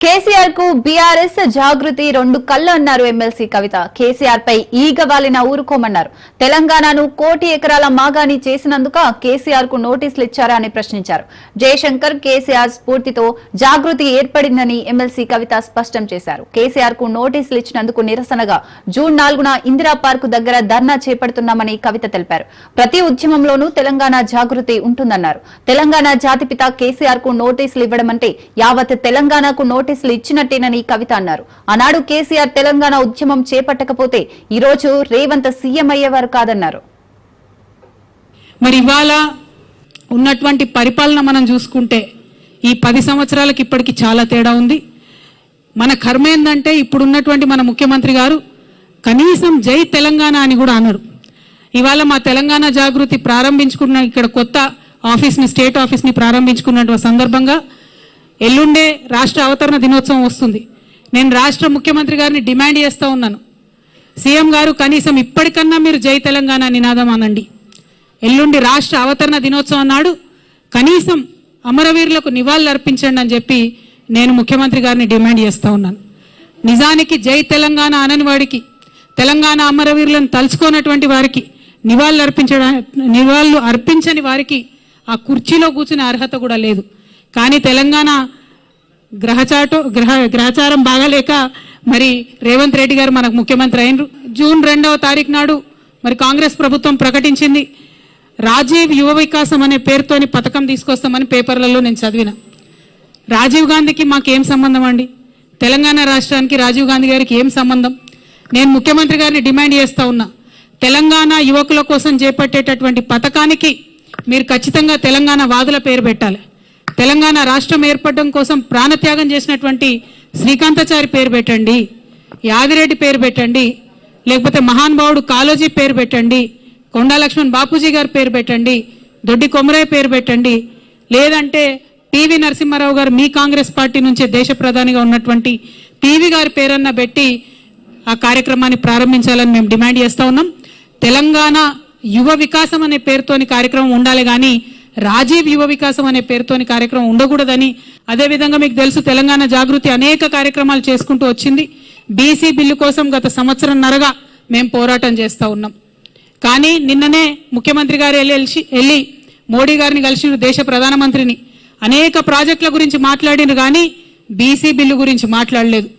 కేసీఆర్ కు బీఆర్ఎస్ జాగృతి రెండు కళ్ళు అన్నారు ఎమ్మెల్సీ కవిత. కేసీఆర్ పై ఈగ వాలిన ఊరుకోమన్నారు. తెలంగాణను 1 కోటి ఎకరాల మాగాణి చేసినందుకు కేసీఆర్ కు నోటీసులు ఇచ్చారా అని ప్రశ్నించారు. జయశంకర్ కేసీఆర్ స్ఫూర్తితో జాగృతి ఏర్పడిందని ఎమ్మెల్సీ కవిత స్పష్టం చేశారు. కేసీఆర్ కు నోటీసులు ఇచ్చినందుకు నిరసనగా జూన్ 4న ఇందిరా పార్క్ దగ్గర ధర్నా చేపడుతున్నామని కవిత తెలిపారు. ప్రతి ఉద్యమంలోనూ తెలంగాణ జాగృతి ఉంటుందన్నారు. తెలంగాణ జాతిపిత కేసీఆర్ కు నోటీసులు ఇవ్వడం అంటే యావత్ తెలంగాణకు నోటీసులు ఇచ్చినట్టేనని కవిత అన్నారు. ఆనాడు కేసీఆర్ తెలంగాణ ఉద్యమం చేపట్టకపోతే ఈ రోజు రేవంత్ సీఎం అయ్యేవారు కాదన్నారు. మరి ఇవాళ ఉన్నటువంటి పరిపాలన మనం చూసుకుంటే ఈ 10 సంవత్సరాలకు ఇప్పటికి చాలా తేడా ఉంది. మన కర్మ ఏందంటే ఇప్పుడున్నటువంటి మన ముఖ్యమంత్రి గారు కనీసం జై తెలంగాణ అని కూడా అన్నారు. ఇవాళ మా తెలంగాణ జాగృతి ప్రారంభించుకున్న ఇక్కడ కొత్త ఆఫీస్ని స్టేట్ ఆఫీస్ని ప్రారంభించుకున్న సందర్భంగా ఎల్లుండే రాష్ట్ర అవతరణ దినోత్సవం వస్తుంది. నేను రాష్ట్ర ముఖ్యమంత్రి గారిని డిమాండ్ చేస్తూ ఉన్నాను, సీఎం గారు కనీసం ఇప్పటికన్నా మీరు జై తెలంగాణ నినాదం అనండి. ఎల్లుండి రాష్ట్ర అవతరణ దినోత్సవం నాడు కనీసం అమరవీరులకు నివాళులు అర్పించండి అని చెప్పి నేను ముఖ్యమంత్రి గారిని డిమాండ్ చేస్తూ ఉన్నాను. నిజానికి జై తెలంగాణ అనని వాడికి, తెలంగాణ అమరవీరులను తలుచుకోనటువంటి వారికి, నివాళులు అర్పించని వారికి ఆ కుర్చీలో కూర్చునే అర్హత కూడా లేదు. కానీ తెలంగాణ గ్రహచారం బాగాలేక మరి రేవంత్ రెడ్డి గారు మనకు ముఖ్యమంత్రి అయినరు. జూన్ 2వ తారీఖు నాడు మరి కాంగ్రెస్ ప్రభుత్వం ప్రకటించింది, రాజీవ్ యువ వికాసం అనే పేరుతోని పథకం తీసుకొస్తామని పేపర్లలో నేను చదివిన. రాజీవ్ గాంధీకి మాకేం సంబంధం అండి? తెలంగాణ రాష్ట్రానికి రాజీవ్ గాంధీ గారికి ఏం సంబంధం? నేను ముఖ్యమంత్రి గారిని డిమాండ్ చేస్తూ ఉన్నా, తెలంగాణ యువకుల కోసం చేపట్టేటటువంటి పథకానికి మీరు ఖచ్చితంగా తెలంగాణ వాదుల పేరు పెట్టాలి. తెలంగాణ రాష్ట్రం ఏర్పడడం కోసం ప్రాణత్యాగం చేసినటువంటి శ్రీకాంతాచారి పేరు పెట్టండి, యాదిరెడ్డి పేరు పెట్టండి, లేకపోతే మహానుభావుడు కాళోజీ పేరు పెట్టండి, కొండా లక్ష్మణ్ బాపూజీ గారి పేరు పెట్టండి, దొడ్డి కొమరయ్య పేరు పెట్టండి, లేదంటే పివి నరసింహారావు గారు మీ కాంగ్రెస్ పార్టీ నుంచే దేశ ప్రధానిగా ఉన్నటువంటి పివి గారి పేరన్న పెట్టి ఆ కార్యక్రమాన్ని ప్రారంభించాలని మేము డిమాండ్ చేస్తూ ఉన్నాం. తెలంగాణ యువ వికాసం అనే పేరుతోని కార్యక్రమం ఉండాలి కానీ రాజీవ్ యువ వికాసం అనే పేరుతోని కార్యక్రమం ఉండకూడదని, అదేవిధంగా మీకు తెలుసు తెలంగాణ జాగృతి అనేక కార్యక్రమాలు చేసుకుంటూ వచ్చింది. బీసీ బిల్లు కోసం గత సంవత్సరంన్నరగా మేము పోరాటం చేస్తూ ఉన్నాం. కానీ నిన్ననే ముఖ్యమంత్రి గారు వెళ్ళి మోడీ గారిని కలిసిన దేశ ప్రధానమంత్రిని అనేక ప్రాజెక్టుల గురించి మాట్లాడినారు కానీ బీసీ బిల్లు గురించి మాట్లాడలేదు.